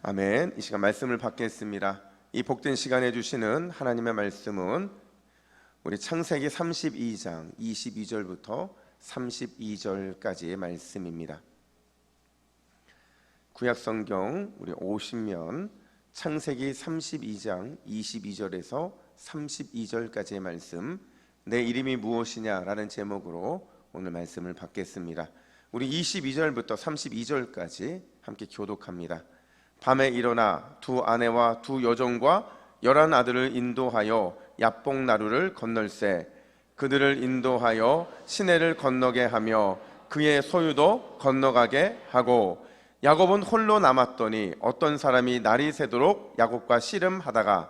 아멘. 이 시간 말씀을 받겠습니다. 이 복된 시간에 주시는 하나님의 말씀은 우리 창세기 32장 22절부터 32절까지의 말씀입니다. 구약성경 우리 50면 창세기 32장 22절에서 32절까지의 말씀, 내 이름이 무엇이냐라는 제목으로 오늘 말씀을 받겠습니다. 우리 22절부터 32절까지 함께 교독합니다. 밤에 일어나 두 아내와 두 여종과 11 아들을 인도하여 야복나루를 건널세. 그들을 인도하여 시내를 건너게 하며 그의 소유도 건너가게 하고, 야곱은 홀로 남았더니 어떤 사람이 날이 새도록 야곱과 씨름하다가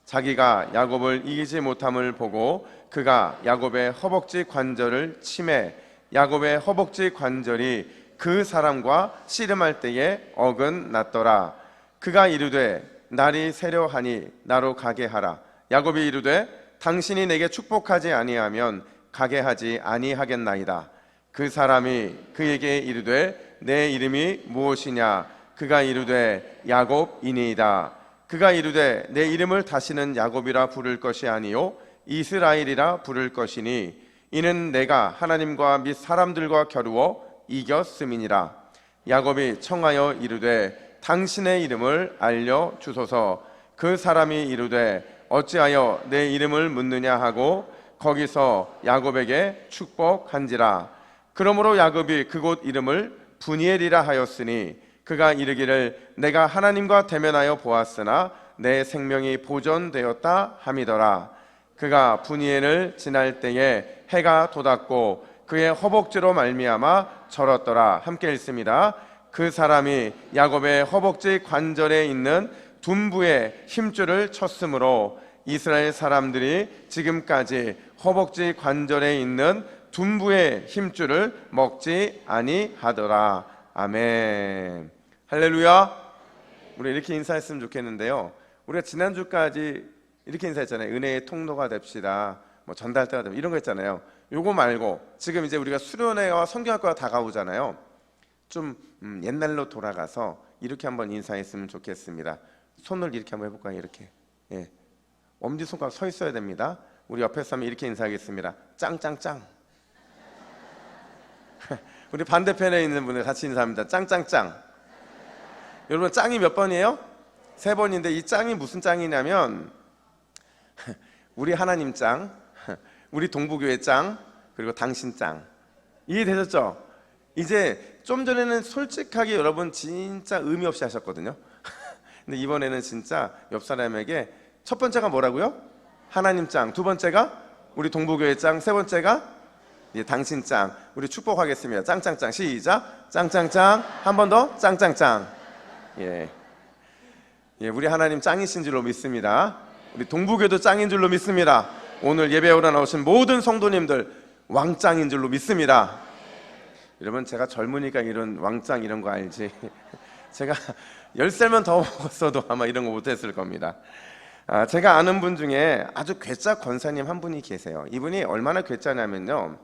자기가 야곱을 이기지 못함을 보고 그가 야곱의 허벅지 관절을 치매 야곱의 허벅지 관절이 그 사람과 씨름할 때에 어긋났더라. 그가 이르되 날이 새려 하니 나로 가게 하라. 야곱이 이르되 당신이 내게 축복하지 아니하면 가게 하지 아니하겠나이다. 그 사람이 그에게 이르되 내 이름이 무엇이냐? 그가 이르되 야곱이니이다. 그가 이르되 내 이름을 다시는 야곱이라 부를 것이 아니요 이스라엘이라 부를 것이니 이는 내가 하나님과 및 사람들과 겨루어 이겼음이니라. 야곱이 청하여 이르되 당신의 이름을 알려주소서. 그 사람이 이르되 어찌하여 내 이름을 묻느냐 하고 거기서 야곱에게 축복한지라. 그러므로 야곱이 그곳 이름을 브니엘이라 하였으니 그가 이르기를 내가 하나님과 대면하여 보았으나 내 생명이 보존되었다 함이더라. 그가 브니엘을 지날 때에 해가 돋았고 그의 허벅지로 말미암아 절었더라. 함께 읽습니다. 그 사람이 야곱의 허벅지 관절에 있는 둔부의 힘줄을 쳤으므로 이스라엘 사람들이 지금까지 허벅지 관절에 있는 둔부의 힘줄을 먹지 아니하더라. 아멘. 할렐루야. 우리 이렇게 인사했으면 좋겠는데요, 우리가 지난주까지 이렇게 인사했잖아요. 은혜의 통로가 됩시다, 뭐 전달대가 됩니다, 이런 거 했잖아요. 요거 말고 지금 이제 우리가 수련회와 성경학과가 다가오잖아요. 좀 옛날로 돌아가서 이렇게 한번 인사했으면 좋겠습니다. 손을 이렇게 한번 해볼까요? 이렇게, 예. 엄지손가락 서 있어야 됩니다. 우리 옆에서 하면 이렇게 인사하겠습니다. 짱짱짱. 우리 반대편에 있는 분들 같이 인사합니다. 짱짱짱. 여러분, 짱이 몇 번이에요? 3번인데 이 짱이 무슨 짱이냐면 우리 하나님 짱, 우리 동부교회 짱, 그리고 당신 짱. 이해되셨죠? 이제 좀 전에는 솔직하게 여러분 진짜 의미 없이 하셨거든요. 근데 이번에는 진짜 옆 사람에게 첫 번째가 뭐라고요? 하나님 짱. 두 번째가 우리 동부교회 짱. 세 번째가 당신 짱. 우리 축복하겠습니다. 짱짱짱. 시작. 짱짱짱. 한 번 더. 짱짱짱. 예, 우리 하나님 짱이신 줄로 믿습니다. 우리 동부교도 짱인 줄로 믿습니다. 오늘 예배하러 나오신 모든 성도님들 왕짱인 줄로 믿습니다. 여러분, 제가 젊으니까 이런 왕짱 이런 거 알지, 제가 10살만 더 먹었어도 아마 이런 거 못했을 겁니다. 제가 아는 분 중에 아주 괴짜 권사님 한 분이 계세요. 이분이 얼마나 괴짜냐면요,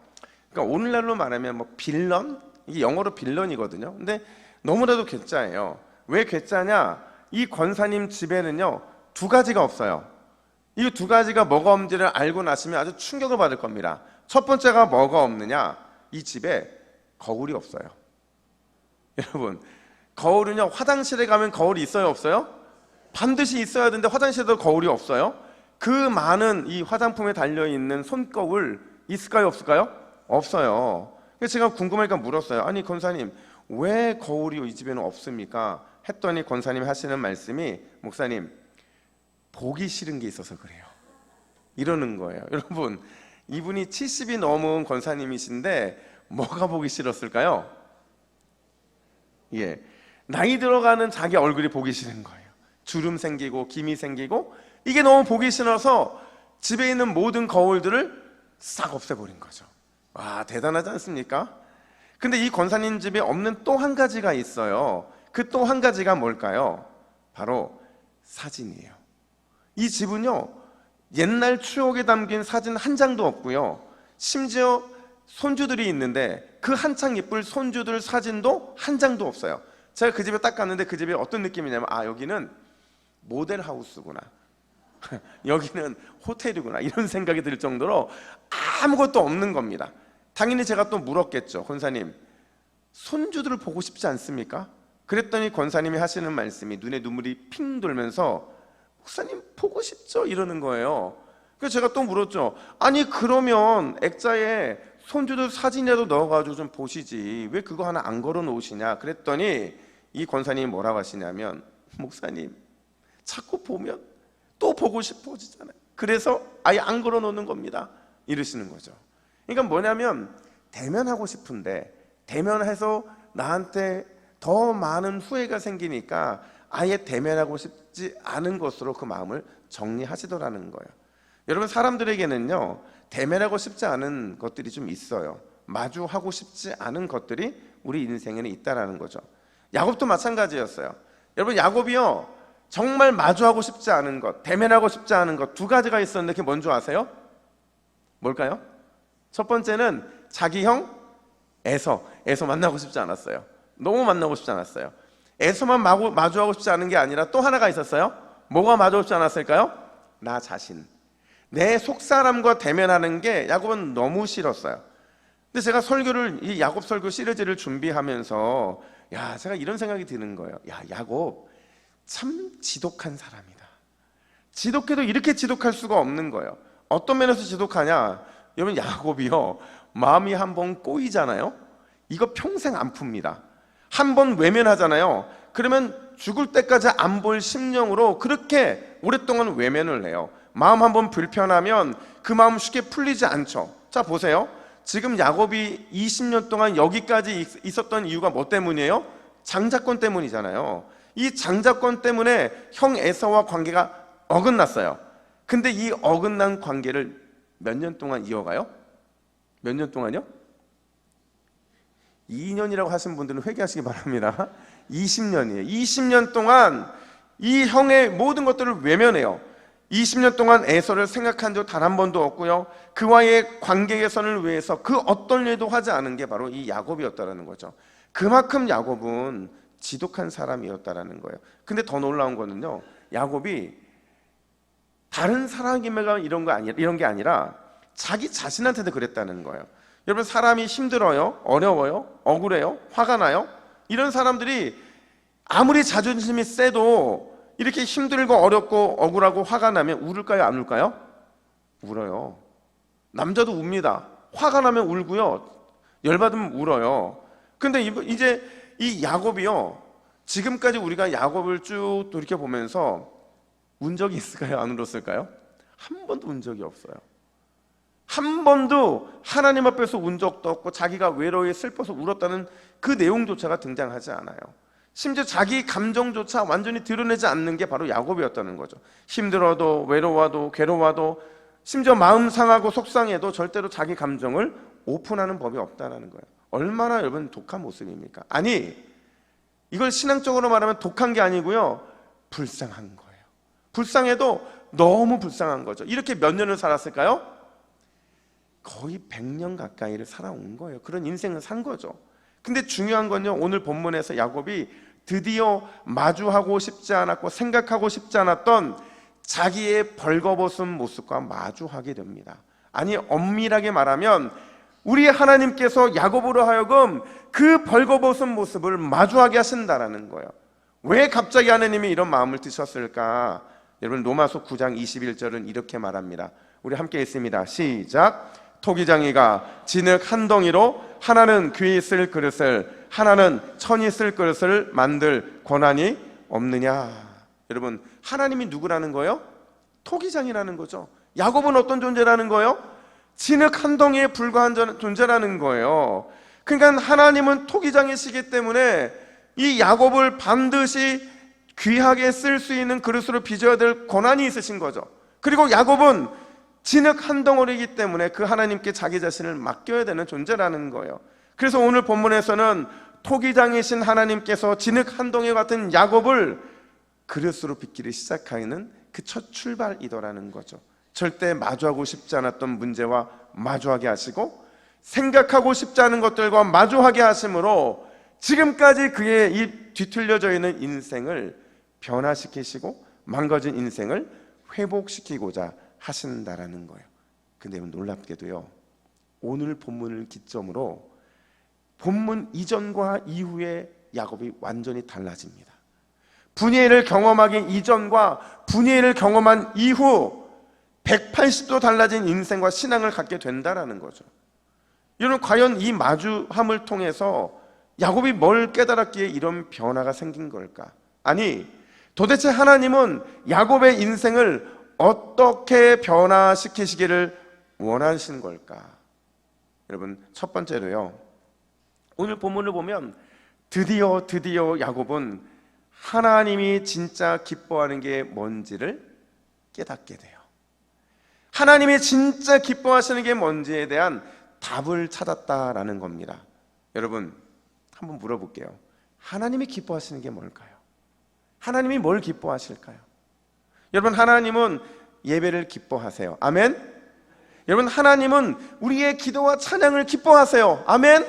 그러니까 오늘날로 말하면 뭐 빌런? 이게 영어로 빌런이거든요. 근데 너무나도 괴짜예요. 왜 괴짜냐? 이 권사님 집에는요 2가지가 없어요. 이 2가지가 뭐가 없는지를 알고 나시면 아주 충격을 받을 겁니다. 첫 번째가 뭐가 없느냐? 이 집에 거울이 없어요. 여러분, 거울은요, 화장실에 가면 거울이 있어요, 없어요? 반드시 있어야 되는데 화장실에도 거울이 없어요. 그 많은 이 화장품에 달려있는 손거울 있을까요, 없을까요? 없어요. 그래서 제가 궁금하니까 물었어요. 아니 권사님, 왜 거울이 이 집에는 없습니까? 했더니 권사님이 하시는 말씀이, 목사님, 보기 싫은 게 있어서 그래요, 이러는 거예요. 여러분, 이분이 70이 넘은 권사님이신데 뭐가 보기 싫었을까요? 예, 나이 들어가는 자기 얼굴이 보기 싫은 거예요. 주름 생기고 김이 생기고 이게 너무 보기 싫어서 집에 있는 모든 거울들을 싹 없애버린 거죠. 와, 대단하지 않습니까? 근데 이 권사님 집에 없는 또 한 가지가 있어요. 그 또 한 가지가 뭘까요? 바로 사진이에요. 이 집은요, 옛날 추억에 담긴 사진 한 장도 없고요, 심지어 손주들이 있는데 그 한창 예쁠 손주들 사진도 한 장도 없어요. 제가 그 집에 딱 갔는데 그 집에 어떤 느낌이냐면 여기는 모델하우스구나 여기는 호텔이구나 이런 생각이 들 정도로 아무것도 없는 겁니다. 당연히 제가 또 물었겠죠. 권사님, 손주들을 보고 싶지 않습니까? 그랬더니 권사님이 하시는 말씀이 눈에 눈물이 핑 돌면서 목사님 보고 싶죠? 이러는 거예요. 그래서 제가 또 물었죠. 아니 그러면 액자에 손주들 사진이라도 넣어가지고 좀 보시지 왜 그거 하나 안 걸어 놓으시냐 그랬더니 이 권사님이 뭐라고 하시냐면 목사님 자꾸 보면 또 보고 싶어지잖아요. 그래서 아예 안 걸어 놓는 겁니다 이러시는 거죠. 그러니까 뭐냐면 대면하고 싶은데 대면해서 나한테 더 많은 후회가 생기니까 아예 대면하고 싶지 않은 것으로 그 마음을 정리하시더라는 거예요. 여러분 사람들에게는요 대면하고 싶지 않은 것들이 좀 있어요. 마주하고 싶지 않은 것들이 우리 인생에는 있다라는 거죠. 야곱도 마찬가지였어요. 여러분 야곱이요 정말 마주하고 싶지 않은 것, 대면하고 싶지 않은 것 두 가지가 있었는데 그게 뭔지 아세요? 뭘까요? 첫 번째는 자기 형 에서 만나고 싶지 않았어요. 너무 만나고 싶지 않았어요. 에서만 마주하고 싶지 않은 게 아니라 또 하나가 있었어요. 뭐가 마주하고 싶지 않았을까요? 나 자신, 내 속사람과 대면하는 게 야곱은 너무 싫었어요. 근데 제가 이 야곱 설교 시리즈를 준비하면서 제가 이런 생각이 드는 거예요. 야곱 참 지독한 사람이다. 지독해도 이렇게 지독할 수가 없는 거예요. 어떤 면에서 지독하냐? 여러분 야곱이요 마음이 한번 꼬이잖아요. 이거 평생 안 풉니다. 한번 외면하잖아요. 그러면 죽을 때까지 안 볼 심령으로 그렇게 오랫동안 외면을 해요. 마음 한번 불편하면 그 마음 쉽게 풀리지 않죠. 자 보세요. 지금 야곱이 20년 동안 여기까지 있었던 이유가 뭐 때문이에요? 장자권 때문이잖아요. 이 장자권 때문에 형 에서와 관계가 어긋났어요. 근데 이 어긋난 관계를 몇 년 동안 이어가요? 몇 년 동안요? 2년이라고 하신 분들은 회개하시기 바랍니다. 20년이에요. 20년 동안 이 형의 모든 것들을 외면해요. 20년 동안 에서를 생각한 적 단 한 번도 없고요. 그와의 관계 개선을 위해서 그 어떤 일도 하지 않은 게 바로 이 야곱이었다라는 거죠. 그만큼 야곱은 지독한 사람이었다라는 거예요. 근데 더 놀라운 거는요, 야곱이 다른 사람에게 이런 게 아니라 자기 자신한테도 그랬다는 거예요. 여러분 사람이 힘들어요, 어려워요, 억울해요, 화가 나요. 이런 사람들이 아무리 자존심이 세도 이렇게 힘들고 어렵고 억울하고 화가 나면 울을까요, 안 울까요? 울어요. 남자도 웁니다. 화가 나면 울고요, 열받으면 울어요. 근데 이제 이 야곱이요, 지금까지 우리가 야곱을 쭉 돌이켜보면서 운 적이 있을까요, 안 울었을까요? 한 번도 운 적이 없어요. 한 번도 하나님 앞에서 운 적도 없고 자기가 외로이 슬퍼서 울었다는 그 내용조차가 등장하지 않아요. 심지어 자기 감정조차 완전히 드러내지 않는 게 바로 야곱이었다는 거죠. 힘들어도 외로워도 괴로워도 심지어 마음 상하고 속상해도 절대로 자기 감정을 오픈하는 법이 없다는 거예요. 얼마나 여러분 독한 모습입니까? 아니, 이걸 신앙적으로 말하면 독한 게 아니고요, 불쌍한 거예요. 불쌍해도 너무 불쌍한 거죠. 이렇게 몇 년을 살았을까요? 거의 100년 가까이를 살아온 거예요. 그런 인생을 산 거죠. 근데 중요한 건요, 오늘 본문에서 야곱이 드디어 마주하고 싶지 않았고 생각하고 싶지 않았던 자기의 벌거벗은 모습과 마주하게 됩니다. 아니, 엄밀하게 말하면 우리 하나님께서 야곱으로 하여금 그 벌거벗은 모습을 마주하게 하신다라는 거예요. 왜 갑자기 하나님이 이런 마음을 드셨을까? 여러분 로마서 9장 21절은 이렇게 말합니다. 우리 함께 읽습니다. 시작. 토기장이가 진흙 한 덩이로 하나는 귀 쓸 그릇을 하나는 천이 쓸 그릇을 만들 권한이 없느냐. 여러분 하나님이 누구라는 거예요? 토기장이라는 거죠. 야곱은 어떤 존재라는 거예요? 진흙 한 덩이에 불과한 존재라는 거예요. 그러니까 하나님은 토기장이시기 때문에 이 야곱을 반드시 귀하게 쓸 수 있는 그릇으로 빚어야 될 권한이 있으신 거죠. 그리고 야곱은 진흙 한 덩어리이기 때문에 그 하나님께 자기 자신을 맡겨야 되는 존재라는 거예요. 그래서 오늘 본문에서는 토기장이신 하나님께서 진흙 한 덩이 같은 야곱을 그릇으로 빚기를 시작하는 그 첫 출발이더라는 거죠. 절대 마주하고 싶지 않았던 문제와 마주하게 하시고 생각하고 싶지 않은 것들과 마주하게 하심으로 지금까지 그의 이 뒤틀려져 있는 인생을 변화시키시고 망가진 인생을 회복시키고자 하신다라는 거예요. 근데 놀랍게도요, 오늘 본문을 기점으로 본문 이전과 이후에 야곱이 완전히 달라집니다. 분이엘을 경험하기 이전과 분이엘을 경험한 이후 180도 달라진 인생과 신앙을 갖게 된다라는 거죠. 여러분, 과연 이 마주함을 통해서 야곱이 뭘 깨달았기에 이런 변화가 생긴 걸까? 아니, 도대체 하나님은 야곱의 인생을 어떻게 변화시키시기를 원하신 걸까? 여러분, 첫 번째로요, 오늘 본문을 보면 드디어 야곱은 하나님이 진짜 기뻐하는 게 뭔지를 깨닫게 돼요. 하나님이 진짜 기뻐하시는 게 뭔지에 대한 답을 찾았다라는 겁니다. 여러분, 한번 물어볼게요. 하나님이 기뻐하시는 게 뭘까요? 하나님이 뭘 기뻐하실까요? 여러분, 하나님은 예배를 기뻐하세요. 아멘? 여러분, 하나님은 우리의 기도와 찬양을 기뻐하세요. 아멘?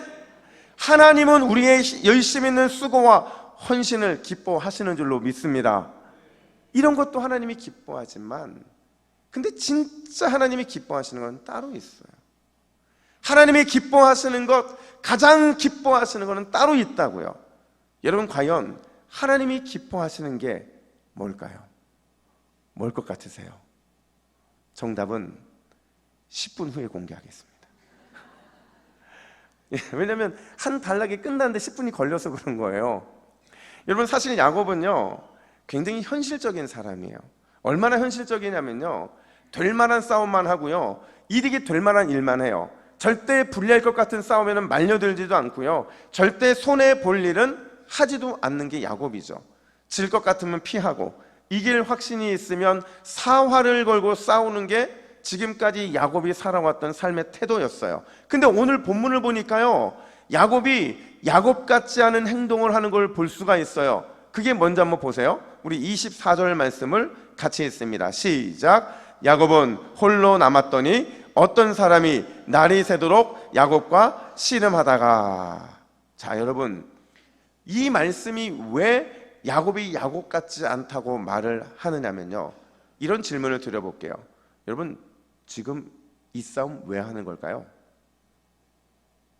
하나님은 우리의 열심 있는 수고와 헌신을 기뻐하시는 줄로 믿습니다. 이런 것도 하나님이 기뻐하지만, 근데 진짜 하나님이 기뻐하시는 건 따로 있어요. 하나님이 기뻐하시는 것, 가장 기뻐하시는 것은 따로 있다고요. 여러분, 과연 하나님이 기뻐하시는 게 뭘까요? 뭘 것 같으세요? 정답은 10분 후에 공개하겠습니다. 왜냐하면 한 단락이 끝나는데 10분이 걸려서 그런 거예요. 여러분, 사실 야곱은요, 굉장히 현실적인 사람이에요. 얼마나 현실적이냐면요, 될 만한 싸움만 하고요, 이득이 될 만한 일만 해요. 절대 불리할 것 같은 싸움에는 말려들지도 않고요, 절대 손해 볼 일은 하지도 않는 게 야곱이죠. 질 것 같으면 피하고, 이길 확신이 있으면 사활을 걸고 싸우는 게 지금까지 야곱이 살아왔던 삶의 태도였어요. 근데 오늘 본문을 보니까요, 야곱이 야곱 같지 않은 행동을 하는 걸 볼 수가 있어요. 그게 뭔지 한번 보세요. 우리 24절 말씀을 같이 읽습니다. 시작. 야곱은 홀로 남았더니 어떤 사람이 날이 새도록 야곱과 씨름하다가. 자, 여러분, 이 말씀이 왜 야곱이 야곱 같지 않다고 말을 하느냐면요, 이런 질문을 드려볼게요. 여러분, 지금 이 싸움 왜 하는 걸까요?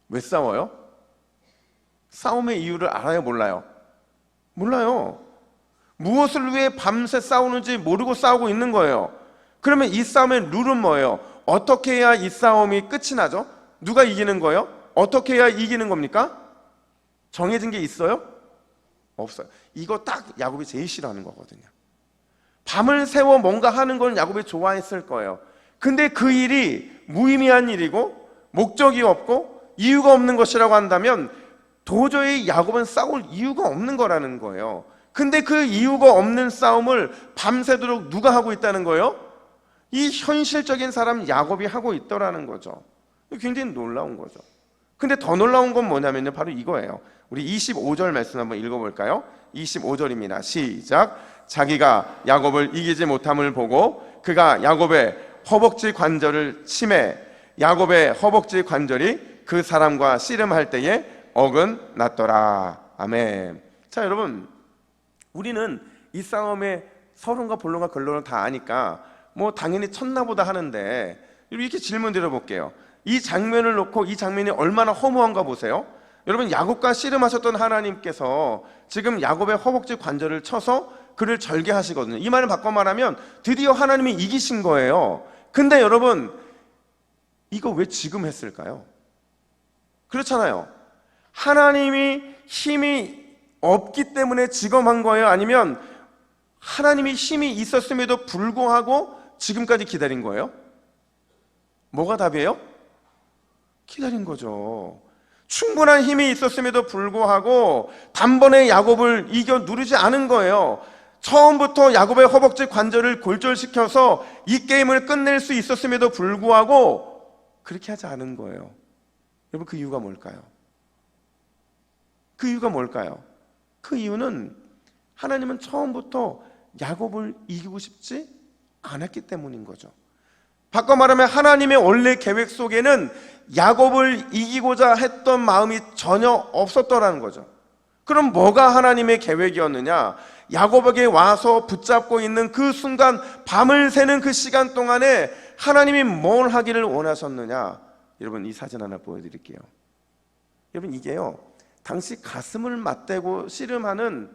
왜 싸워요? 싸움의 이유를 알아요, 몰라요? 몰라요. 무엇을 위해 밤새 싸우는지 모르고 싸우고 있는 거예요. 그러면 이 싸움의 룰은 뭐예요? 어떻게 해야 이 싸움이 끝이 나죠? 누가 이기는 거예요? 어떻게 해야 이기는 겁니까? 정해진 게 있어요? 없어요. 이거 딱 야곱이 제일 싫어하는 거거든요. 밤을 새워 뭔가 하는 건 야곱이 좋아했을 거예요. 근데 그 일이 무의미한 일이고 목적이 없고 이유가 없는 것이라고 한다면 도저히 야곱은 싸울 이유가 없는 거라는 거예요. 근데 그 이유가 없는 싸움을 밤새도록 누가 하고 있다는 거예요? 이 현실적인 사람 야곱이 하고 있더라는 거죠. 굉장히 놀라운 거죠. 근데 더 놀라운 건 뭐냐면요, 바로 이거예요. 우리 25절 말씀 한번 읽어볼까요? 25절입니다. 시작. 자기가 야곱을 이기지 못함을 보고 그가 야곱의 허벅지 관절을 치매 야곱의 허벅지 관절이 그 사람과 씨름할 때에 어긋났더라. 아멘. 자, 여러분, 우리는 이 싸움의 서론과 본론과 결론을 다 아니까 뭐 당연히 쳤나보다 하는데, 이렇게 질문 드려볼게요. 이 장면을 놓고 이 장면이 얼마나 허무한가 보세요. 여러분, 야곱과 씨름하셨던 하나님께서 지금 야곱의 허벅지 관절을 쳐서 그를 절개하시거든요. 이 말을 바꿔 말하면 드디어 하나님이 이기신 거예요. 근데 여러분, 이거 왜 지금 했을까요? 그렇잖아요. 하나님이 힘이 없기 때문에 지금 한 거예요? 아니면 하나님이 힘이 있었음에도 불구하고 지금까지 기다린 거예요? 뭐가 답이에요? 기다린 거죠. 충분한 힘이 있었음에도 불구하고 단번에 야곱을 이겨 누르지 않은 거예요. 처음부터 야곱의 허벅지 관절을 골절시켜서 이 게임을 끝낼 수 있었음에도 불구하고 그렇게 하지 않은 거예요. 여러분, 그 이유가 뭘까요? 그 이유가 뭘까요? 그 이유는 하나님은 처음부터 야곱을 이기고 싶지 않았기 때문인 거죠. 바꿔 말하면 하나님의 원래 계획 속에는 야곱을 이기고자 했던 마음이 전혀 없었더라는 거죠. 그럼 뭐가 하나님의 계획이었느냐? 야곱에게 와서 붙잡고 있는 그 순간, 밤을 새는 그 시간 동안에 하나님이 뭘 하기를 원하셨느냐? 여러분, 이 사진 하나 보여드릴게요. 여러분, 이게요, 당시 가슴을 맞대고 씨름하는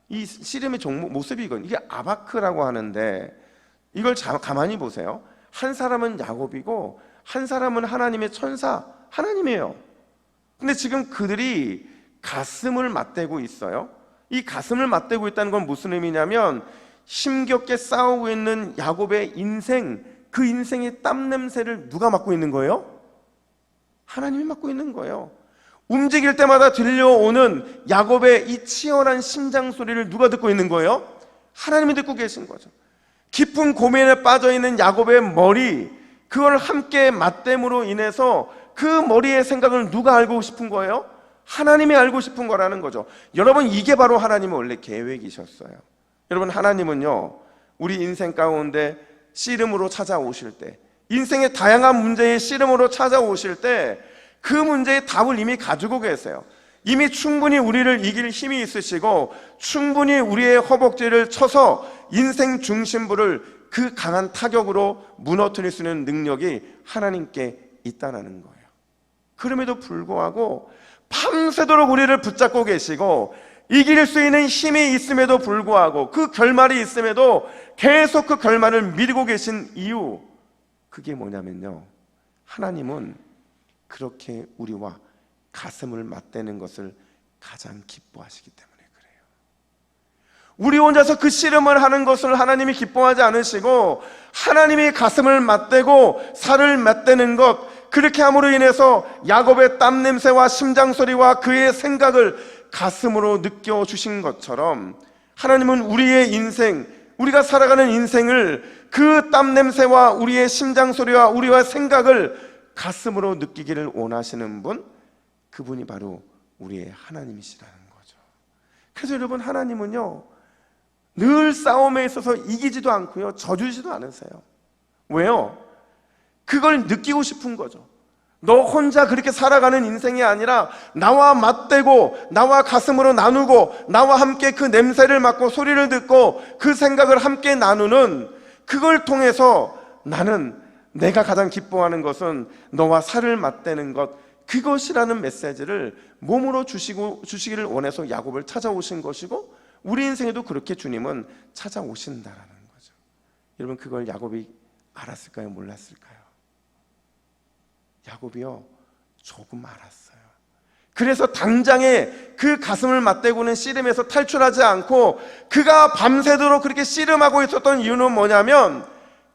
이 씨름의 모습이거든요. 이게 아바크라고 하는데, 이걸 가만히 보세요. 한 사람은 야곱이고 한 사람은 하나님의 천사, 하나님이에요. 근데 지금 그들이 가슴을 맞대고 있어요. 이 가슴을 맞대고 있다는 건 무슨 의미냐면, 힘겹게 싸우고 있는 야곱의 인생, 그 인생의 땀 냄새를 누가 맡고 있는 거예요? 하나님이 맡고 있는 거예요. 움직일 때마다 들려오는 야곱의 이 치열한 심장 소리를 누가 듣고 있는 거예요? 하나님이 듣고 계신 거죠. 깊은 고민에 빠져있는 야곱의 머리, 그걸 함께 맞댐으로 인해서 그 머리의 생각을 누가 알고 싶은 거예요? 하나님이 알고 싶은 거라는 거죠. 여러분, 이게 바로 하나님의 원래 계획이셨어요. 여러분, 하나님은요, 우리 인생 가운데 씨름으로 찾아오실 때, 인생의 다양한 문제의 씨름으로 찾아오실 때 그 문제의 답을 이미 가지고 계세요. 이미 충분히 우리를 이길 힘이 있으시고, 충분히 우리의 허벅지를 쳐서 인생 중심부를 그 강한 타격으로 무너뜨릴 수 있는 능력이 하나님께 있다는 거예요. 그럼에도 불구하고 밤새도록 우리를 붙잡고 계시고, 이길 수 있는 힘이 있음에도 불구하고, 그 결말이 있음에도 계속 그 결말을 미루고 계신 이유, 그게 뭐냐면요, 하나님은 그렇게 우리와 가슴을 맞대는 것을 가장 기뻐하시기 때문에 그래요. 우리 혼자서 그 씨름을 하는 것을 하나님이 기뻐하지 않으시고, 하나님이 가슴을 맞대고 살을 맞대는 것, 그렇게 함으로 인해서 야곱의 땀 냄새와 심장 소리와 그의 생각을 가슴으로 느껴주신 것처럼, 하나님은 우리의 인생, 우리가 살아가는 인생을 그 땀 냄새와 우리의 심장 소리와 우리와 생각을 가슴으로 느끼기를 원하시는 분, 그분이 바로 우리의 하나님이시라는 거죠. 그래서 여러분, 하나님은요, 늘 싸움에 있어서 이기지도 않고요, 져주지도 않으세요. 왜요? 그걸 느끼고 싶은 거죠. 너 혼자 그렇게 살아가는 인생이 아니라 나와 맞대고, 나와 가슴으로 나누고, 나와 함께 그 냄새를 맡고 소리를 듣고 그 생각을 함께 나누는, 그걸 통해서 나는, 내가 가장 기뻐하는 것은 너와 살을 맞대는 것, 그것이라는 메시지를 몸으로 주시기를 원해서 야곱을 찾아오신 것이고, 우리 인생에도 그렇게 주님은 찾아오신다라는 거죠. 여러분, 그걸 야곱이 알았을까요? 몰랐을까요? 야곱이요, 조금 알았어요. 그래서 당장에 그 가슴을 맞대고는 씨름에서 탈출하지 않고, 그가 밤새도록 그렇게 씨름하고 있었던 이유는 뭐냐면,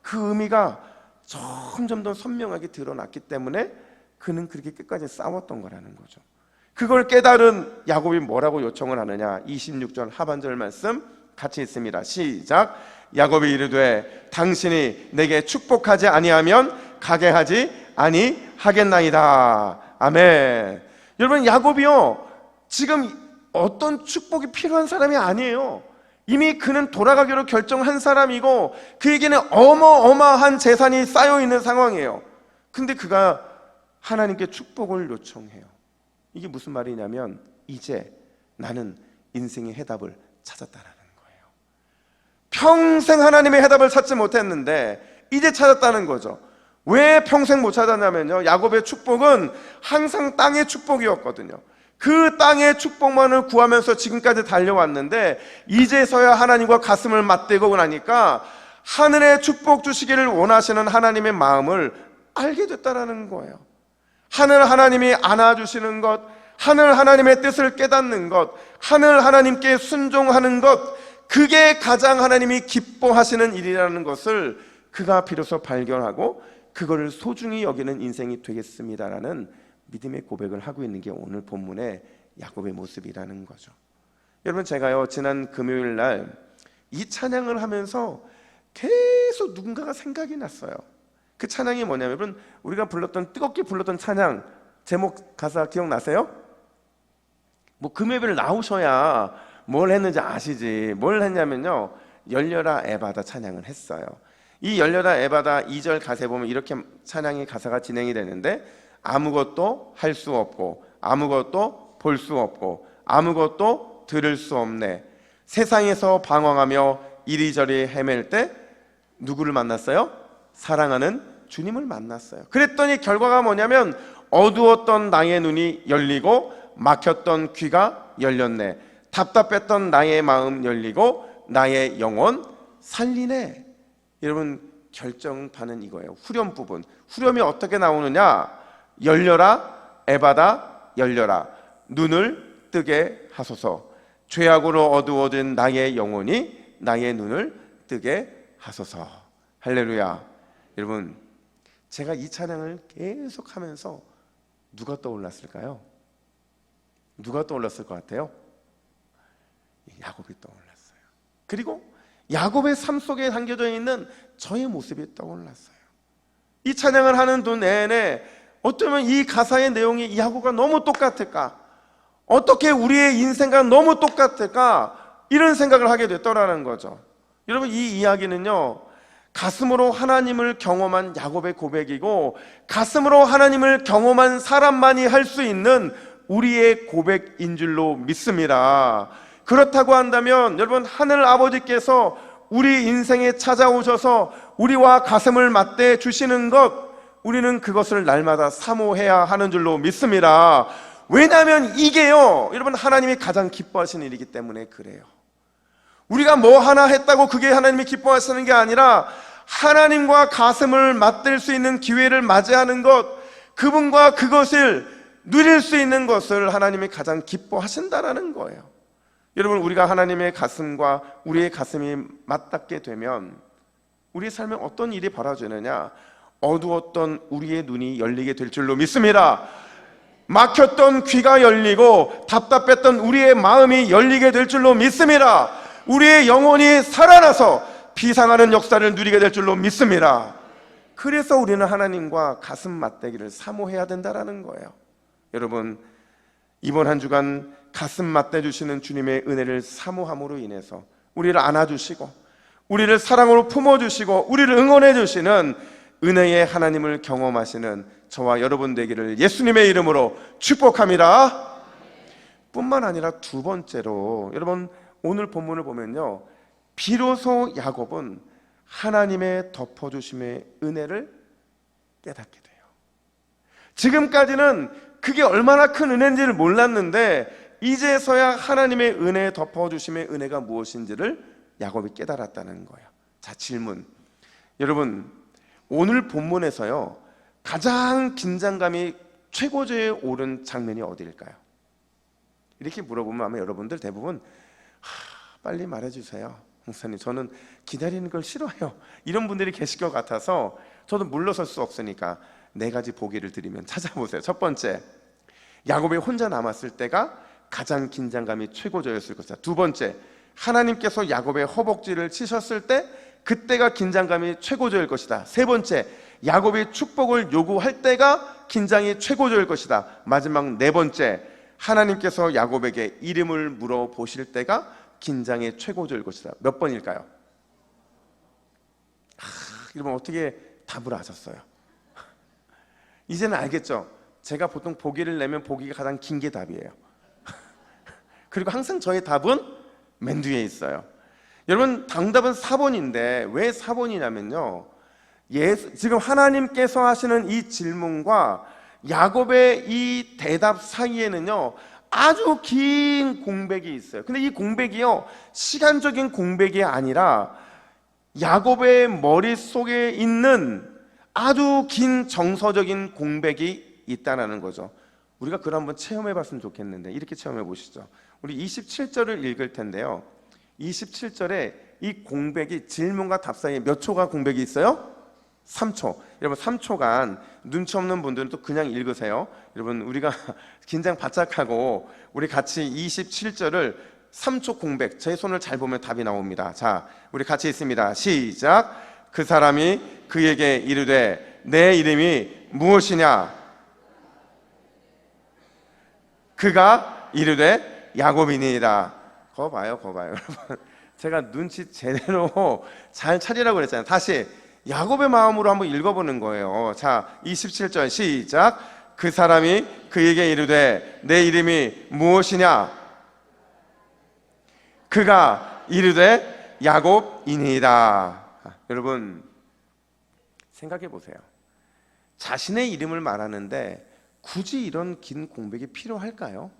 그 의미가 점점 더 선명하게 드러났기 때문에 그는 그렇게 끝까지 싸웠던 거라는 거죠. 그걸 깨달은 야곱이 뭐라고 요청을 하느냐, 26절 하반절 말씀 같이 읽습니다. 시작. 야곱이 이르되 당신이 내게 축복하지 아니하면 가게 하지 아니하겠나이다. 아멘. 여러분, 야곱이요, 지금 어떤 축복이 필요한 사람이 아니에요. 이미 그는 돌아가기로 결정한 사람이고, 그에게는 어마어마한 재산이 쌓여있는 상황이에요. 근데 그가 하나님께 축복을 요청해요. 이게 무슨 말이냐면, 이제 나는 인생의 해답을 찾았다는 거예요. 평생 하나님의 해답을 찾지 못했는데 이제 찾았다는 거죠. 왜 평생 못 찾았냐면요, 야곱의 축복은 항상 땅의 축복이었거든요. 그 땅의 축복만을 구하면서 지금까지 달려왔는데, 이제서야 하나님과 가슴을 맞대고 나니까 하늘의 축복 주시기를 원하시는 하나님의 마음을 알게 됐다라는 거예요. 하늘 하나님이 안아주시는 것, 하늘 하나님의 뜻을 깨닫는 것, 하늘 하나님께 순종하는 것, 그게 가장 하나님이 기뻐하시는 일이라는 것을 그가 비로소 발견하고, 그거를 소중히 여기는 인생이 되겠습니다라는 믿음의 고백을 하고 있는 게 오늘 본문의 야곱의 모습이라는 거죠. 여러분, 제가요, 지난 금요일 날 이 찬양을 하면서 계속 누군가가 생각이 났어요. 그 찬양이 뭐냐면, 여러분, 우리가 불렀던, 뜨겁게 불렀던 찬양 제목 가사 기억나세요? 뭐 금요일에 나오셔야 뭘 했는지 아시지. 뭘 했냐면요, 열려라 에바다 찬양을 했어요. 이 열려라 에바다 2절 가사에 보면 이렇게 찬양의 가사가 진행이 되는데, 아무것도 할 수 없고, 아무것도 볼 수 없고, 아무것도 들을 수 없네. 세상에서 방황하며 이리저리 헤맬 때 누구를 만났어요? 사랑하는 주님을 만났어요. 그랬더니 결과가 뭐냐면 어두웠던 나의 눈이 열리고 막혔던 귀가 열렸네. 답답했던 나의 마음 열리고 나의 영혼 살리네. 여러분, 결정판은 이거예요. 후렴 부분. 후렴이 어떻게 나오느냐? 열려라 에바다 열려라, 눈을 뜨게 하소서. 죄악으로 어두워진 나의 영혼이 나의 눈을 뜨게 하소서. 할렐루야. 여러분, 제가 이 찬양을 계속 하면서 누가 떠올랐을까요? 누가 떠올랐을 것 같아요? 야곱이 떠올랐어요. 그리고 야곱의 삶 속에 담겨져 있는 저의 모습이 떠올랐어요. 이 찬양을 하는 도 내내 어쩌면 이 가사의 내용이 야곱과 너무 똑같을까? 어떻게 우리의 인생과 너무 똑같을까? 이런 생각을 하게 됐더라는 거죠. 여러분, 이 이야기는요, 가슴으로 하나님을 경험한 야곱의 고백이고, 가슴으로 하나님을 경험한 사람만이 할 수 있는 우리의 고백인 줄로 믿습니다. 그렇다고 한다면 여러분, 하늘 아버지께서 우리 인생에 찾아오셔서 우리와 가슴을 맞대 주시는 것, 우리는 그것을 날마다 사모해야 하는 줄로 믿습니다. 왜냐하면 이게요, 여러분, 하나님이 가장 기뻐하시는 일이기 때문에 그래요. 우리가 뭐 하나 했다고 그게 하나님이 기뻐하시는 게 아니라 하나님과 가슴을 맞댈 수 있는 기회를 맞이하는 것, 그분과 그것을 누릴 수 있는 것을 하나님이 가장 기뻐하신다라는 거예요. 여러분, 우리가 하나님의 가슴과 우리의 가슴이 맞닿게 되면 우리의 삶에 어떤 일이 벌어지느냐? 어두웠던 우리의 눈이 열리게 될 줄로 믿습니다. 막혔던 귀가 열리고 답답했던 우리의 마음이 열리게 될 줄로 믿습니다. 우리의 영혼이 살아나서 비상하는 역사를 누리게 될 줄로 믿습니다. 그래서 우리는 하나님과 가슴 맞대기를 사모해야 된다는 거예요. 여러분, 이번 한 주간 가슴 맞대주시는 주님의 은혜를 사모함으로 인해서 우리를 안아주시고 우리를 사랑으로 품어주시고 우리를 응원해주시는 은혜의 하나님을 경험하시는 저와 여러분 되기를 예수님의 이름으로 축복합니다. 뿐만 아니라 두 번째로, 여러분, 오늘 본문을 보면요, 비로소 야곱은 하나님의 덮어주심의 은혜를 깨닫게 돼요. 지금까지는 그게 얼마나 큰 은혜인지를 몰랐는데 이제서야 하나님의 은혜, 덮어주심의 은혜가 무엇인지를 야곱이 깨달았다는 거예요. 자, 질문. 여러분, 오늘 본문에서요, 가장 긴장감이 최고조에 오른 장면이 어디일까요? 이렇게 물어보면 아마 여러분들 대부분 빨리 말해주세요. 목사님, 저는 기다리는 걸 싫어해요. 이런 분들이 계실 것 같아서 저도 물러설 수 없으니까 네 가지 보기를 드리면 찾아보세요. 첫 번째, 야곱이 혼자 남았을 때가 가장 긴장감이 최고조였을 것이다. 두 번째, 하나님께서 야곱의 허벅지를 치셨을 때 그때가 긴장감이 최고조일 것이다. 세 번째, 야곱이 축복을 요구할 때가 긴장이 최고조일 것이다. 마지막 네 번째, 하나님께서 야곱에게 이름을 물어보실 때가 긴장의 최고조일 것이다. 몇 번일까요? 여러분, 어떻게 답을 아셨어요? 이제는 알겠죠? 제가 보통 보기를 내면 보기가 가장 긴 게 답이에요. 그리고 항상 저의 답은 맨 뒤에 있어요. 여러분, 정답은 4번인데 왜 4번이냐면요, 지금 하나님께서 하시는 이 질문과 야곱의 이 대답 사이에는요 아주 긴 공백이 있어요. 근데 이 공백이요, 시간적인 공백이 아니라 야곱의 머릿속에 있는 아주 긴 정서적인 공백이 있다는 거죠. 우리가 그걸 한번 체험해 봤으면 좋겠는데 이렇게 체험해 보시죠. 우리 27절을 읽을 텐데요, 27절에 이 공백이, 질문과 답 사이에 몇 초가 공백이 있어요? 3초. 여러분, 3초간 눈치 없는 분들은 또 그냥 읽으세요. 여러분, 우리가 긴장 바짝 하고 우리 같이 27절을 3초 공백, 제 손을 잘 보면 답이 나옵니다. 자, 우리 같이 읽습니다. 시작. 그 사람이 그에게 이르되 내 이름이 무엇이냐? 그가 이르되 야곱이니이다. 거 봐요. 여러분, 제가 눈치 제대로 잘 차리라고 그랬잖아요. 다시 야곱의 마음으로 한번 읽어보는 거예요. 자, 27절 시작. 그 사람이 그에게 이르되 내 이름이 무엇이냐? 그가 이르되 야곱이니이다. 여러분 생각해 보세요. 자신의 이름을 말하는데 굳이 이런 긴 공백이 필요할까요?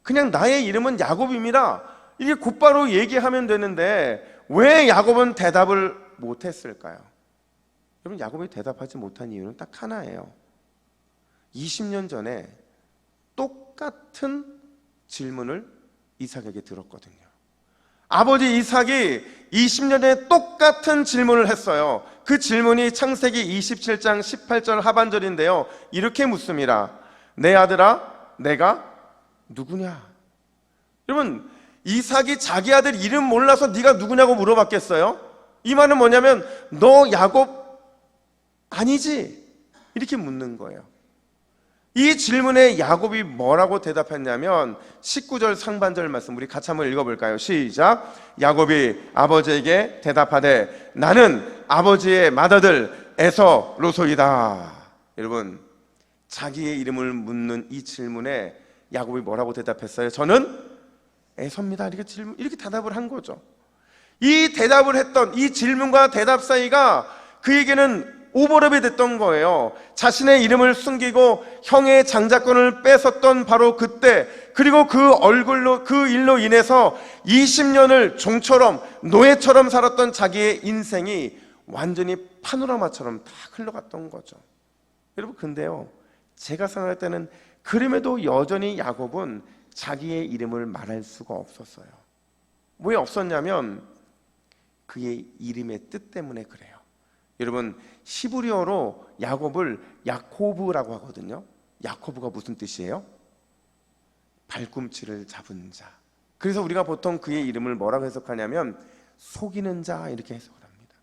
그냥 나의 이름은 야곱입니다, 이게 곧바로 얘기하면 되는데 왜 야곱은 대답을 못했을까요? 여러분, 야곱이 대답하지 못한 이유는 딱 하나예요. 20년 전에 똑같은 질문을 이삭에게 들었거든요. 아버지 이삭이 20년 전에 똑같은 질문을 했어요. 그 질문이 창세기 27장 18절 하반절인데요, 이렇게 묻습니다. 내 아들아, 내가 누구냐? 여러분, 이삭이 자기 아들 이름 몰라서 네가 누구냐고 물어봤겠어요? 이 말은 뭐냐면 너 야곱 아니지? 이렇게 묻는 거예요. 이 질문에 야곱이 뭐라고 대답했냐면 19절 상반절 말씀 우리 같이 한번 읽어볼까요? 시작. 야곱이 아버지에게 대답하되 나는 아버지의 맏아들 에서로소이다. 여러분, 자기의 이름을 묻는 이 질문에 야곱이 뭐라고 대답했어요? 저는 에서입니다. 이렇게 대답을 한 거죠. 이 대답을 했던 이 질문과 대답 사이가 그에게는 오버랩이 됐던 거예요. 자신의 이름을 숨기고 형의 장자권을 뺏었던 바로 그때, 그리고 그 일로 인해서 20년을 종처럼 노예처럼 살았던 자기의 인생이 완전히 파노라마처럼 다 흘러갔던 거죠. 여러분, 근데요, 제가 생각할 때는 그럼에도 여전히 야곱은 자기의 이름을 말할 수가 없었어요. 왜 없었냐면 그의 이름의 뜻 때문에 그래요. 여러분, 히브리어로 야곱을 야코브라고 하거든요. 야코브가 무슨 뜻이에요? 발꿈치를 잡은 자. 그래서 우리가 보통 그의 이름을 뭐라고 해석하냐면 속이는 자, 이렇게 해석을 합니다.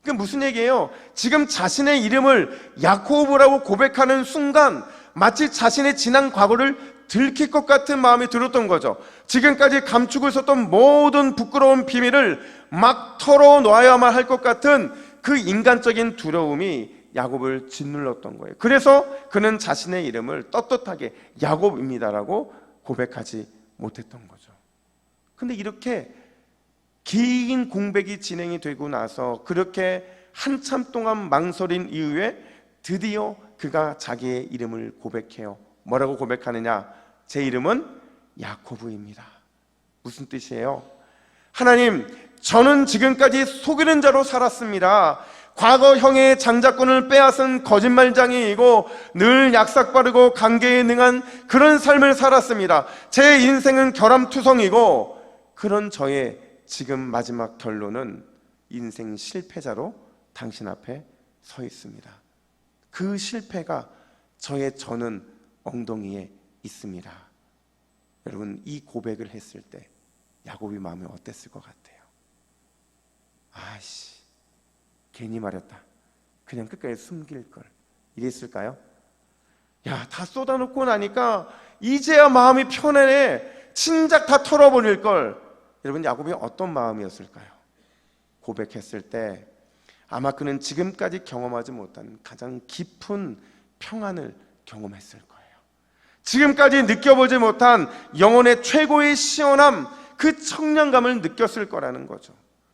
그게 무슨 얘기예요? 지금 자신의 이름을 야코브라고 고백하는 순간 마치 자신의 지난 과거를 들킬 것 같은 마음이 들었던 거죠. 지금까지 감추고 있었던 모든 부끄러운 비밀을 막 털어놓아야만 할 것 같은 그 인간적인 두려움이 야곱을 짓눌렀던 거예요. 그래서 그는 자신의 이름을 떳떳하게 야곱입니다라고 고백하지 못했던 거죠. 근데 이렇게 긴 공백이 진행이 되고 나서 그렇게 한참 동안 망설인 이후에 드디어 그가 자기의 이름을 고백해요. 뭐라고 고백하느냐? 제 이름은 야코브입니다. 무슨 뜻이에요? 하나님, 저는 지금까지 속이는 자로 살았습니다. 과거 형의 장자권을 빼앗은 거짓말장이이고 늘 약삭빠르고 관계에 능한 그런 삶을 살았습니다. 제 인생은 결함투성이고 그런 저의 지금 마지막 결론은 인생 실패자로 당신 앞에 서 있습니다. 그 실패가 저의 저는 엉덩이에 있습니다. 여러분, 이 고백을 했을 때 야곱이 마음이 어땠을 것 같아요? 아씨, 괜히 말했다. 그냥 끝까지 숨길 걸. 이랬을까요? 야, 다 쏟아놓고 나니까 이제야 마음이 편해. 진작 다 털어버릴 걸. 여러분, 야곱이 어떤 마음이었을까요? 고백했을 때 아마 그는 지금까지 경험하지 못한 가장 깊은 평안을 경험했을 거예요. 지금까지 느껴보지 못한 영혼의 최고의 시원함, 그 청량감을 느꼈을 거라는 거죠.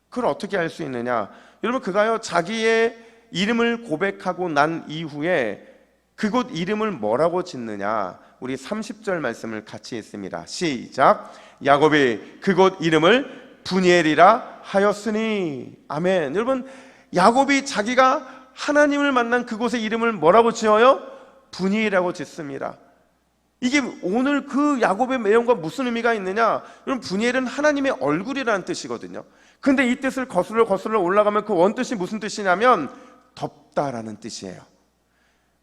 그걸 어떻게 할 수 있느냐? 여러분, 그가요, 자기의 이름을 고백하고 난 이후에 그곳 이름을 뭐라고 짓느냐? 우리 30절 말씀을 같이 읽습니다. 시작. 야곱이 그곳 이름을 브니엘이라 하였으니. 아멘. 여러분, 야곱이 자기가 하나님을 만난 그곳의 이름을 뭐라고 지어요? 브니엘이라고 짓습니다. 이게 오늘 그 야곱의 내용과 무슨 의미가 있느냐? 여러분, 브니엘은 하나님의 얼굴이라는 뜻이거든요. 근데 이 뜻을 거슬러 올라가면 그 원뜻이 무슨 뜻이냐면 덮다라는 뜻이에요.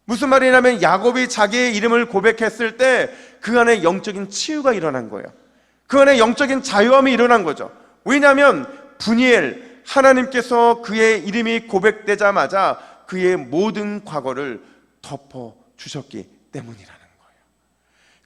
무슨 말이냐면 야곱이 자기의 이름을 고백했을 때 그 안에 영적인 치유가 일어난 거예요. 그 안에 영적인 자유함이 일어난 거죠. 왜냐하면 브니엘, 하나님께서 그의 이름이 고백되자마자 그의 모든 과거를 덮어주셨기 때문이라는 거예요.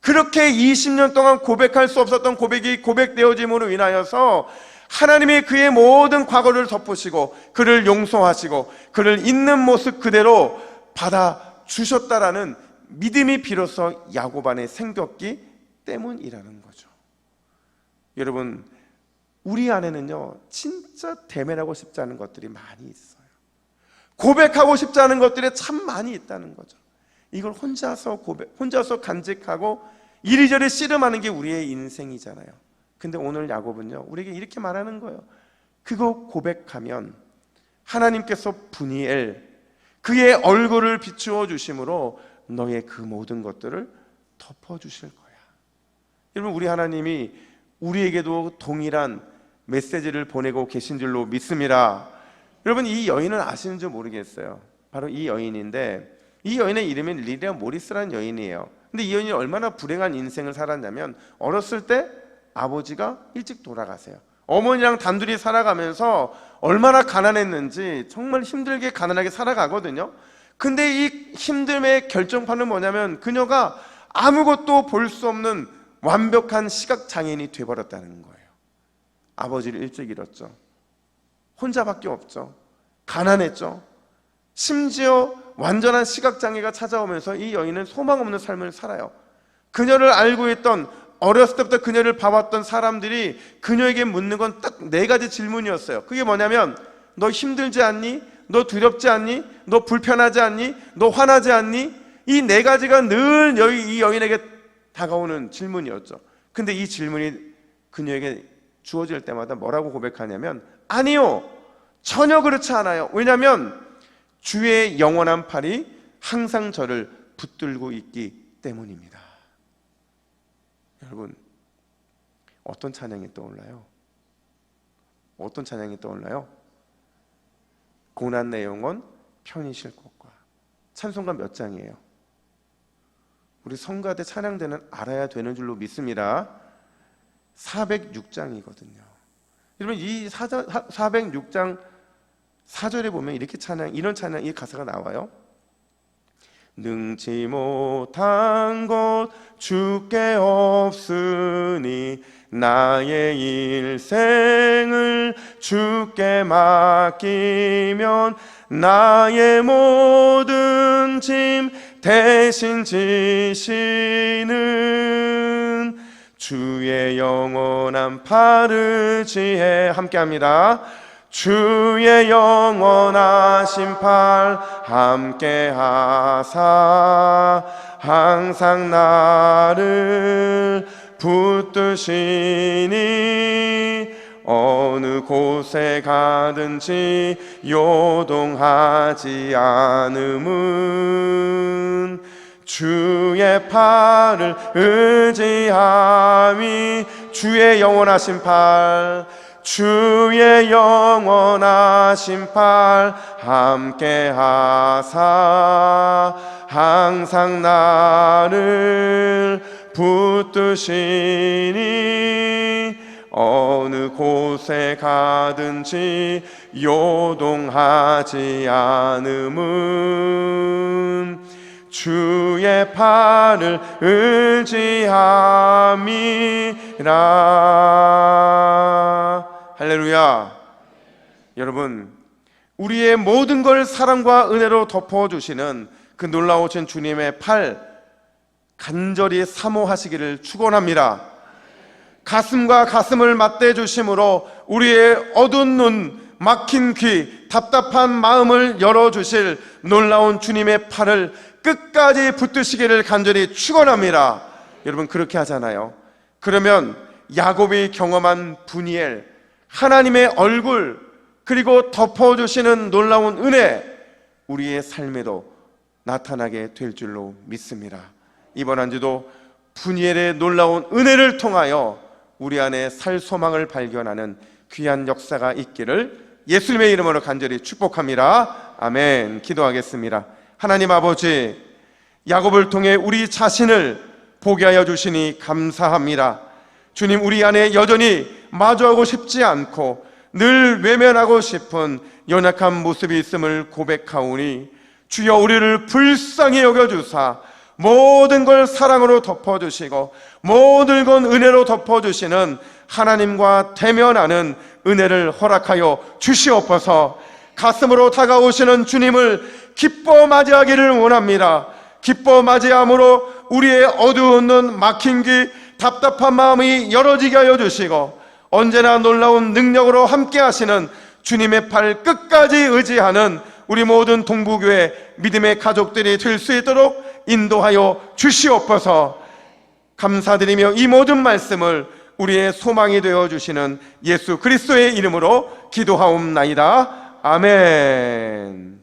그렇게 20년 동안 고백할 수 없었던 고백이 고백되어짐으로 인하여서 하나님이 그의 모든 과거를 덮으시고 그를 용서하시고 그를 있는 모습 그대로 받아주셨다라는 믿음이 비로소 야곱 안에 생겼기 때문이라는 거죠. 여러분, 우리 안에는요 진짜 대면하고 싶지 않은 것들이 많이 있어요. 고백하고 싶지 않은 것들이 참 많이 있다는 거죠. 이걸 혼자서 간직하고 이리저리 씨름하는 게 우리의 인생이잖아요. 근데 오늘 야곱은요 우리에게 이렇게 말하는 거예요. 그거 고백하면 하나님께서 분이엘 그의 얼굴을 비추어 주심으로 너의 그 모든 것들을 덮어 주실 거야. 여러분, 우리 하나님이 우리에게도 동일한 메시지를 보내고 계신 줄로 믿습니다. 여러분, 이 여인은 아시는지 모르겠어요. 바로 이 여인인데, 이 여인의 이름이 리디아 모리스라는 여인이에요. 근데 이 여인이 얼마나 불행한 인생을 살았냐면, 어렸을 때 아버지가 일찍 돌아가세요. 어머니랑 단둘이 살아가면서 얼마나 가난했는지 정말 힘들게 가난하게 살아가거든요. 근데 이 힘듦의 결정판은 뭐냐면, 그녀가 아무것도 볼 수 없는 완벽한 시각장애인이 되어버렸다는 거예요. 아버지를 일찍 잃었죠. 혼자밖에 없죠. 가난했죠. 심지어 완전한 시각장애가 찾아오면서 이 여인은 소망 없는 삶을 살아요. 그녀를 알고 있던, 어렸을 때부터 그녀를 봐왔던 사람들이 그녀에게 묻는 건 딱 4가지 질문이었어요. 그게 뭐냐면, 너 힘들지 않니? 너 두렵지 않니? 너 불편하지 않니? 너 화나지 않니? 이 4가지가 늘 이 여인에게 다가오는 질문이었죠. 근데 이 질문이 그녀에게 주어질 때마다 뭐라고 고백하냐면, 아니요, 전혀 그렇지 않아요. 왜냐하면 주의 영원한 팔이 항상 저를 붙들고 있기 때문입니다. 여러분, 어떤 찬양이 떠올라요? 어떤 찬양이 떠올라요? 고난 내 영혼 편히 쉴 곳과. 찬송가 몇 장이에요? 우리 성가대 찬양대는 알아야 되는 줄로 믿습니다. 406장이거든요. 여러분, 이 406장 4절에 보면 이런 찬양, 이 가사가 나와요. 능치 못한 것 주께 없으니 나의 일생을 주께 맡기면 나의 모든 짐 대신 지시는 주의 영원한 팔을 지혜. 함께합니다. 주의 영원하신 팔 함께 하사 항상 나를 붙드시니 어느 곳에 가든지 요동하지 않음은 주의 팔을 의지함이. 주의 영원하신 팔, 주의 영원하신 팔 함께 하사 항상 나를 붙드시니 어느 곳에 가든지 요동하지 않음은 주의 팔을 의지함이라. 할렐루야. 여러분, 우리의 모든 걸 사랑과 은혜로 덮어주시는 그 놀라우신 주님의 팔 간절히 사모하시기를 축원합니다. 가슴과 가슴을 맞대주심으로 우리의 어두운 눈, 막힌 귀, 답답한 마음을 열어주실 놀라운 주님의 팔을 끝까지 붙드시기를 간절히 축원합니다. 여러분, 그렇게 하잖아요. 그러면 야곱이 경험한 분이엘, 하나님의 얼굴, 그리고 덮어주시는 놀라운 은혜, 우리의 삶에도 나타나게 될 줄로 믿습니다. 이번 한 주도 분이엘의 놀라운 은혜를 통하여 우리 안에 살 소망을 발견하는 귀한 역사가 있기를 예수님의 이름으로 간절히 축복합니다. 아멘. 기도하겠습니다. 하나님 아버지, 야곱을 통해 우리 자신을 보게 하여 주시니 감사합니다. 주님, 우리 안에 여전히 마주하고 싶지 않고 늘 외면하고 싶은 연약한 모습이 있음을 고백하오니 주여 우리를 불쌍히 여겨주사 모든 걸 사랑으로 덮어주시고 모든 건 은혜로 덮어주시는 하나님과 대면하는 은혜를 허락하여 주시옵소서. 가슴으로 다가오시는 주님을 기뻐 맞이하기를 원합니다. 기뻐 맞이함으로 우리의 어두운 눈, 막힌 귀, 답답한 마음이 열어지게 하여 주시고 언제나 놀라운 능력으로 함께 하시는 주님의 팔 끝까지 의지하는 우리 모든 동부교회 믿음의 가족들이 될 수 있도록 인도하여 주시옵소서. 감사드리며 이 모든 말씀을 우리의 소망이 되어 주시는 예수 그리스도의 이름으로 기도하옵나이다. 아멘.